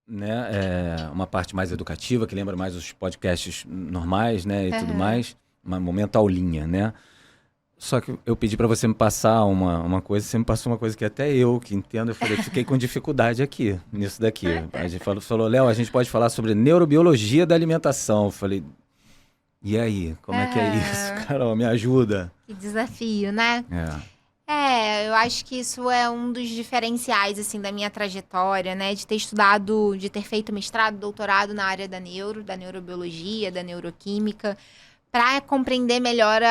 né, uma parte mais educativa, que lembra mais os podcasts normais, né, e tudo Aham. mais. Um momento aulinha, né? Só que eu pedi para você me passar uma coisa, você me passou uma coisa que até eu que entendo, eu falei, fiquei com dificuldade aqui, nisso daqui. A gente falou, Léo, a gente pode falar sobre neurobiologia da alimentação. Eu falei, e aí, como é que é isso? Aham. Carol, me ajuda. Que desafio, né? É, Eu acho que isso é um dos diferenciais, assim, da minha trajetória, né? De ter estudado, de ter feito mestrado, doutorado na área da neurobiologia, da neuroquímica, para compreender melhor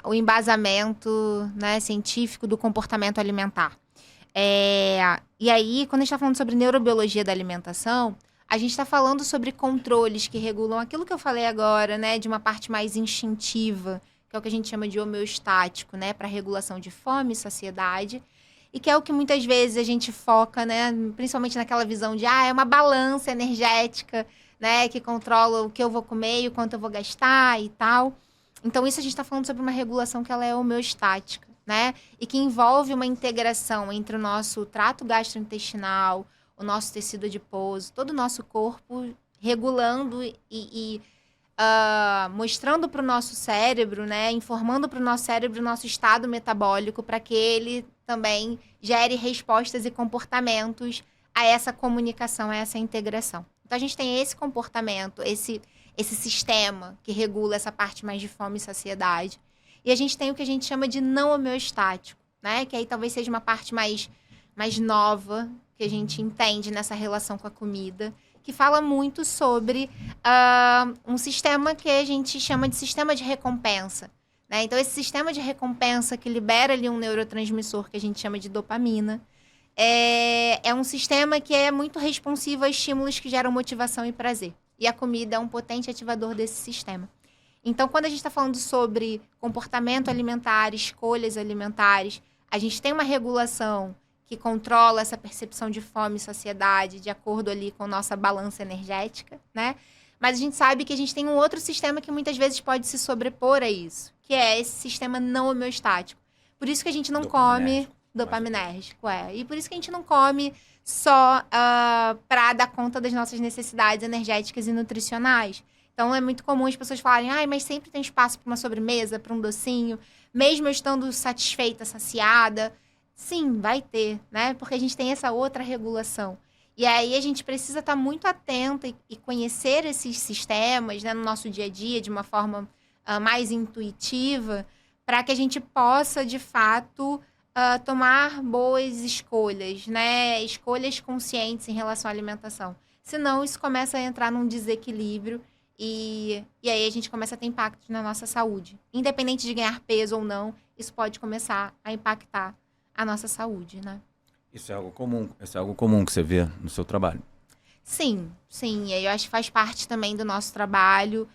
o embasamento, né, científico do comportamento alimentar. E aí, quando a gente está falando sobre neurobiologia da alimentação, a gente está falando sobre controles que regulam aquilo que eu falei agora, né, de uma parte mais instintiva, que é o que a gente chama de homeostático, né, para regulação de fome e saciedade, e que é o que muitas vezes a gente foca, né, principalmente naquela visão de, é uma balança energética, né, que controla o que eu vou comer e o quanto eu vou gastar e tal. Então, isso a gente está falando sobre uma regulação que ela é homeostática, né? E que envolve uma integração entre o nosso trato gastrointestinal, o nosso tecido adiposo, todo o nosso corpo regulando e mostrando para o nosso cérebro, né? Informando para o nosso cérebro o nosso estado metabólico para que ele também gere respostas e comportamentos a essa comunicação, a essa integração. Então, a gente tem esse comportamento, esse sistema que regula essa parte mais de fome e saciedade. E a gente tem o que a gente chama de não homeostático, né? Que aí talvez seja uma parte mais nova que a gente entende nessa relação com a comida, que fala muito sobre um sistema que a gente chama de sistema de recompensa. Né? Então, esse sistema de recompensa que libera ali um neurotransmissor que a gente chama de dopamina, é um sistema que é muito responsivo a estímulos que geram motivação e prazer. E a comida é um potente ativador desse sistema. Então, quando a gente está falando sobre comportamento alimentar, escolhas alimentares, a gente tem uma regulação que controla essa percepção de fome e saciedade de acordo ali com nossa balança energética, né? Mas a gente sabe que a gente tem um outro sistema que muitas vezes pode se sobrepor a isso, que é esse sistema não homeostático. Por isso que a gente não come dopaminérgico. dopaminérgico, E por isso que a gente não come só para dar conta das nossas necessidades energéticas e nutricionais. Então, é muito comum as pessoas falarem, mas sempre tem espaço para uma sobremesa, para um docinho, mesmo eu estando satisfeita, saciada. Sim, vai ter, né? Porque a gente tem essa outra regulação. E aí a gente precisa estar muito atento e conhecer esses sistemas, né, no nosso dia a dia de uma forma mais intuitiva, para que a gente possa, de fato, tomar boas escolhas, né? Escolhas conscientes em relação à alimentação. Senão, isso começa a entrar num desequilíbrio e aí a gente começa a ter impactos na nossa saúde. Independente de ganhar peso ou não, isso pode começar a impactar a nossa saúde, né? Isso é algo comum que você vê no seu trabalho. Sim, sim. E aí eu acho que faz parte também do nosso trabalho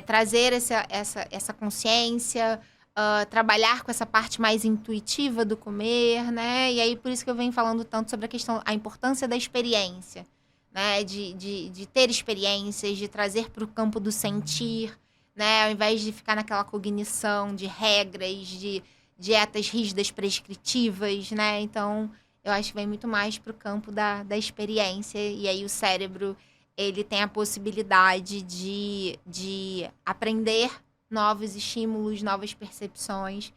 trazer essa consciência, trabalhar com essa parte mais intuitiva do comer, né? E aí por isso que eu venho falando tanto sobre a importância da experiência, né? De ter experiências, de trazer para o campo do sentir, né? Ao invés de ficar naquela cognição de regras, de dietas rígidas prescritivas, né? Então, eu acho que vem muito mais para o campo da experiência. E aí o cérebro, ele tem a possibilidade de aprender novos estímulos, novas percepções.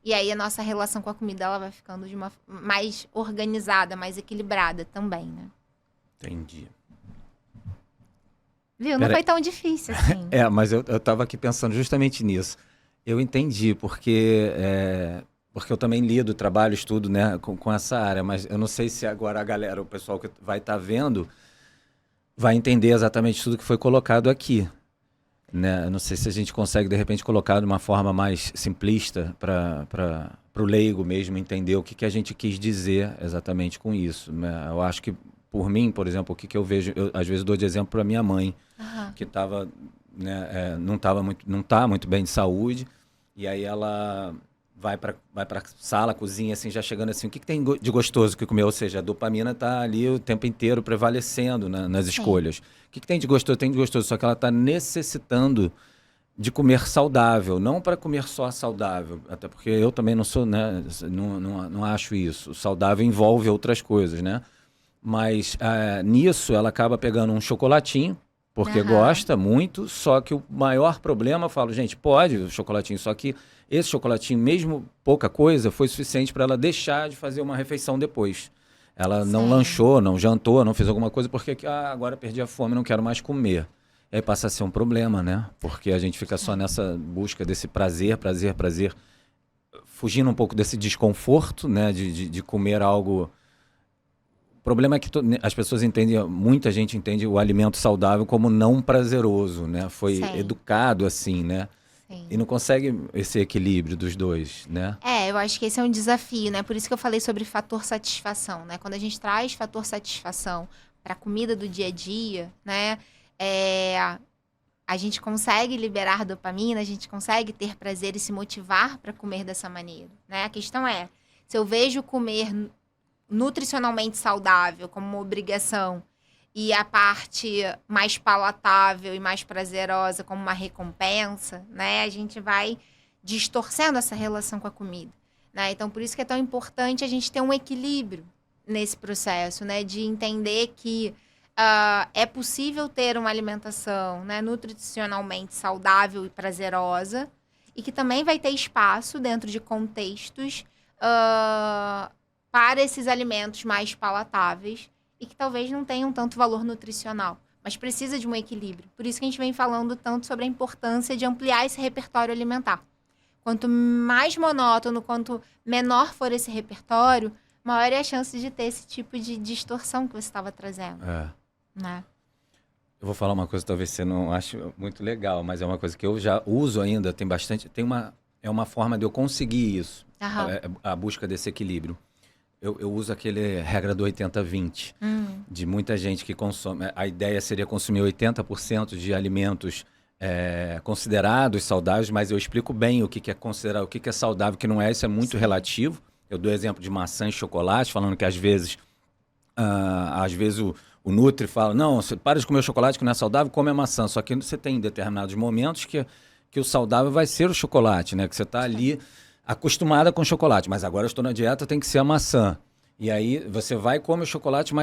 E aí a nossa relação com a comida, ela vai ficando de uma mais organizada, mais equilibrada também, né? Entendi. Viu? Não Pera, foi tão difícil assim. mas eu tava aqui pensando justamente nisso. Eu entendi, porque eu também lido, trabalho, estudo, né, com essa área, mas eu não sei se agora a galera, o pessoal que vai estar vendo, vai entender exatamente tudo que foi colocado aqui. Né? Eu não sei se a gente consegue, de repente, colocar de uma forma mais simplista para o leigo mesmo entender o que a gente quis dizer exatamente com isso. Né? Eu acho que, por mim, por exemplo, o que eu vejo, eu às vezes dou de exemplo para minha mãe, Aham. que estava, né, não tá muito bem de saúde, e aí ela vai para sala, cozinha, assim, já chegando assim, o que tem de gostoso que comer? Ou seja, a dopamina está ali o tempo inteiro prevalecendo nas Sim. escolhas. O que tem de gostoso? Tem de gostoso, só que ela está necessitando de comer saudável, não para comer só saudável, até porque eu também não sou, né, não acho isso. O saudável envolve outras coisas, né? Mas nisso ela acaba pegando um chocolatinho, porque gosta muito, só que o maior problema, eu falo, gente, pode o chocolatinho, só que esse chocolatinho, mesmo pouca coisa, foi suficiente para ela deixar de fazer uma refeição depois. Ela não lanchou, não jantou, não fez alguma coisa, porque agora perdi a fome, não quero mais comer. E aí passa a ser um problema, né? Porque a gente fica só nessa busca desse prazer, fugindo um pouco desse desconforto, né? De comer algo... O problema é que as pessoas entendem, muita gente entende o alimento saudável como não prazeroso, né? Foi educado assim, né? Sim. E não consegue esse equilíbrio dos dois, né? Eu acho que esse é um desafio, né? Por isso que eu falei sobre fator satisfação, né? Quando a gente traz fator satisfação para a comida do dia a dia, né? A gente consegue liberar dopamina, a gente consegue ter prazer e se motivar para comer dessa maneira, né? A questão é, se eu vejo comer nutricionalmente saudável como uma obrigação e a parte mais palatável e mais prazerosa como uma recompensa, né? A gente vai distorcendo essa relação com a comida, né? Então, por isso que é tão importante a gente ter um equilíbrio nesse processo, né? De entender que é possível ter uma alimentação, né, nutricionalmente saudável e prazerosa e que também vai ter espaço dentro de contextos para esses alimentos mais palatáveis e que talvez não tenham tanto valor nutricional, mas precisa de um equilíbrio. Por isso que a gente vem falando tanto sobre a importância de ampliar esse repertório alimentar. Quanto mais monótono, quanto menor for esse repertório, maior é a chance de ter esse tipo de distorção que você estava trazendo. Né? Eu vou falar uma coisa que talvez você não ache muito legal, mas é uma coisa que eu já uso ainda, é uma forma de eu conseguir isso, a busca desse equilíbrio. Eu uso aquele regra do 80-20, de muita gente que consome. A ideia seria consumir 80% de alimentos considerados saudáveis, mas eu explico bem o que é considerado, o que é saudável, o que não é, isso é muito relativo. Eu dou exemplo de maçã e chocolate, falando que às vezes o Nutri fala, não, você para de comer o chocolate que não é saudável, come a maçã. Só que você tem determinados momentos que o saudável vai ser o chocolate, né? Que você está ali acostumada com chocolate, mas agora eu estou na dieta, tem que ser a maçã. E aí você vai e come o chocolate,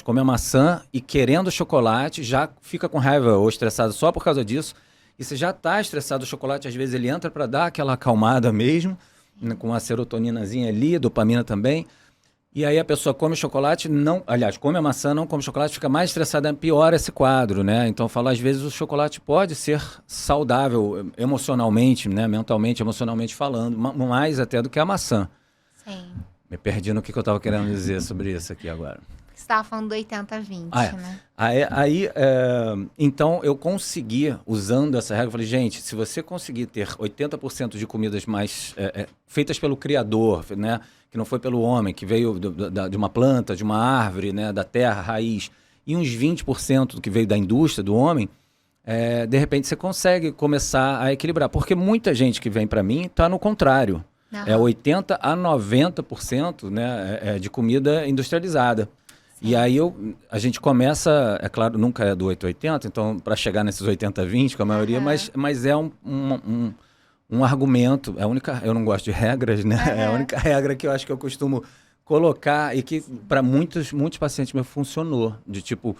come a maçã e querendo o chocolate, já fica com raiva ou estressado só por causa disso. E você já está estressado, o chocolate às vezes ele entra para dar aquela acalmada mesmo, né, com a serotoninazinha ali, dopamina também. E aí a pessoa come chocolate, come a maçã, não come chocolate, fica mais estressada, piora esse quadro, né? Então eu falo, às vezes o chocolate pode ser saudável emocionalmente, né? Mentalmente, emocionalmente falando, mais até do que a maçã. Sim. Me perdi no que eu estava querendo dizer sobre isso aqui agora. Você estava falando do 80-20, né? Então eu consegui, usando essa regra, eu falei, gente, se você conseguir ter 80% de comidas mais feitas pelo Criador, né? Que não foi pelo homem, que veio de uma planta, de uma árvore, né, da terra, raiz, e uns 20% do que veio da indústria, do homem, de repente você consegue começar a equilibrar. Porque muita gente que vem para mim está no contrário. É 80% a 90%, né, de comida industrializada. Sim. E aí a gente começa, é claro, nunca é do 880, então para chegar nesses 80-20 com a maioria, mas é um argumento, eu não gosto de regras, né? É a única regra que eu acho que eu costumo colocar e que para muitos pacientes me funcionou, de tipo,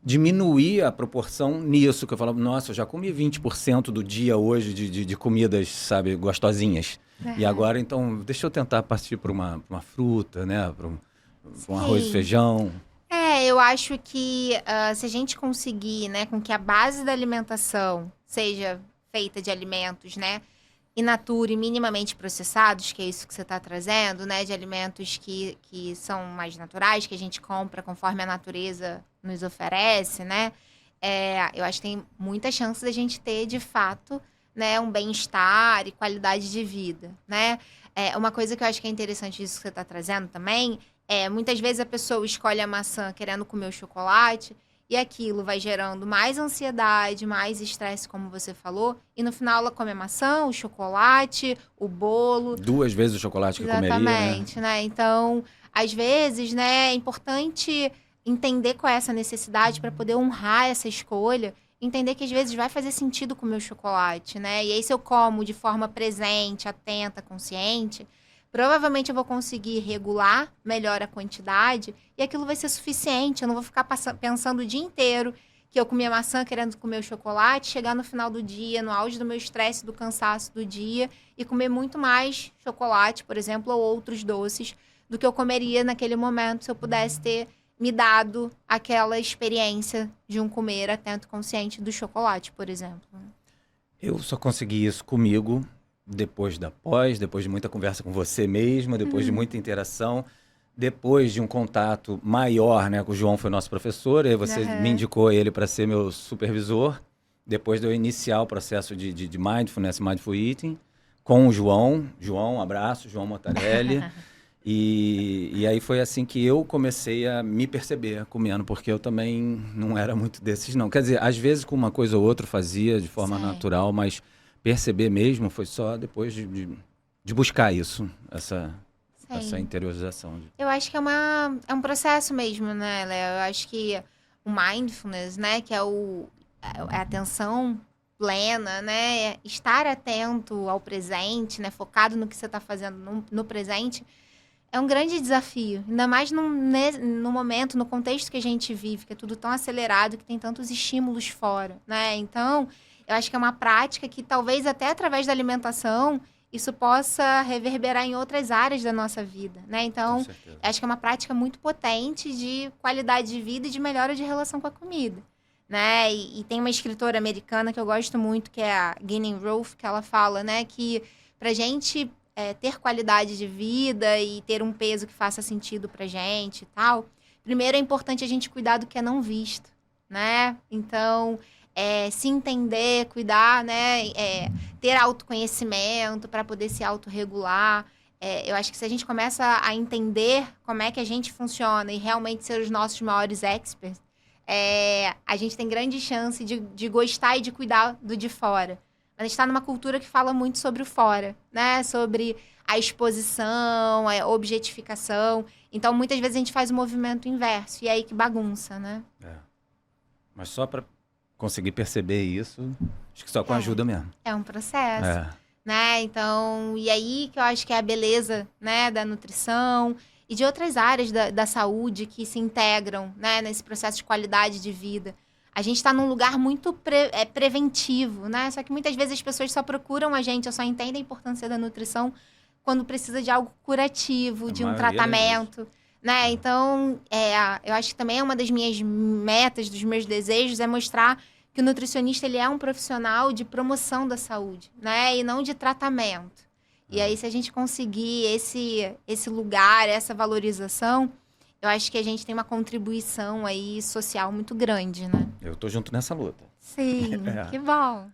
diminuir a proporção nisso, que eu falo, nossa, eu já comi 20% do dia hoje de comidas, sabe, gostosinhas. E agora, então, deixa eu tentar partir para uma fruta, né? Para um arroz e feijão. Eu acho que se a gente conseguir, né, com que a base da alimentação seja feita de alimentos, né, in natura e minimamente processados, que é isso que você está trazendo, né, de alimentos que são mais naturais, que a gente compra conforme a natureza nos oferece, né, eu acho que tem muita chance da gente ter, de fato, né, um bem-estar e qualidade de vida, né. Uma coisa que eu acho que é interessante disso que você está trazendo também muitas vezes a pessoa escolhe a maçã querendo comer o chocolate e aquilo vai gerando mais ansiedade, mais estresse, como você falou, e no final ela come a maçã, o chocolate, o bolo. 2 vezes o chocolate que comeria, né? Exatamente, né? Então, às vezes, né, é importante entender qual é essa necessidade para poder honrar essa escolha, entender que às vezes vai fazer sentido comer o chocolate, né? E aí se eu como de forma presente, atenta, consciente, provavelmente eu vou conseguir regular melhor a quantidade e aquilo vai ser suficiente. Eu não vou ficar pensando o dia inteiro que eu comi a maçã querendo comer o chocolate, chegar no final do dia, no auge do meu estresse, do cansaço do dia, e comer muito mais chocolate, por exemplo, ou outros doces, do que eu comeria naquele momento se eu pudesse ter me dado aquela experiência de um comer atento consciente do chocolate, por exemplo. Eu só consegui isso comigo depois da pós, depois de muita conversa com você mesma, depois de muita interação, depois de um contato maior, né? O João foi nosso professor, e você me indicou ele para ser meu supervisor, depois de eu iniciar o processo de Mindfulness, Mindful Eating, com o João. João, um abraço, João Motarelli. E aí foi assim que eu comecei a me perceber comendo, porque eu também não era muito desses, não. Quer dizer, às vezes com uma coisa ou outra fazia de forma natural, mas perceber mesmo foi só depois de buscar isso, essa interiorização. Eu acho que é um processo mesmo, né, Léo? Eu acho que o mindfulness, né, que é a atenção plena, né, estar atento ao presente, né, focado no que você está fazendo no presente, é um grande desafio, ainda mais no momento, no contexto que a gente vive, que é tudo tão acelerado, que tem tantos estímulos fora, né? Então, eu acho que é uma prática que talvez até através da alimentação isso possa reverberar em outras áreas da nossa vida, né? Então, acho que é uma prática muito potente de qualidade de vida e de melhora de relação com a comida, né? E tem uma escritora americana que eu gosto muito, que é a Glennon Roth, que ela fala, né, que pra gente ter qualidade de vida e ter um peso que faça sentido pra gente e tal, primeiro é importante a gente cuidar do que é não visto, né? Então, se entender, cuidar, né? Ter autoconhecimento para poder se autorregular. Eu acho que se a gente começa a entender como é que a gente funciona e realmente ser os nossos maiores experts, a gente tem grande chance de gostar e de cuidar do de fora. A gente está numa cultura que fala muito sobre o fora, né? Sobre a exposição, a objetificação. Então, muitas vezes a gente faz o movimento inverso. E é aí que bagunça, né? Mas só para conseguir perceber isso, acho que só com ajuda mesmo. É um processo, né? Então, e aí que eu acho que é a beleza, né, da nutrição e de outras áreas da saúde que se integram, né, nesse processo de qualidade de vida. A gente está num lugar muito preventivo, né? Só que muitas vezes as pessoas só procuram a gente, ou só entendem a importância da nutrição quando precisa de algo curativo, de um tratamento, né? Então, eu acho que também é uma das minhas metas, dos meus desejos, é mostrar que o nutricionista ele é um profissional de promoção da saúde, né? E não de tratamento. E aí, se a gente conseguir esse lugar, essa valorização, eu acho que a gente tem uma contribuição aí social muito grande, né? Eu tô junto nessa luta. Sim, que bom.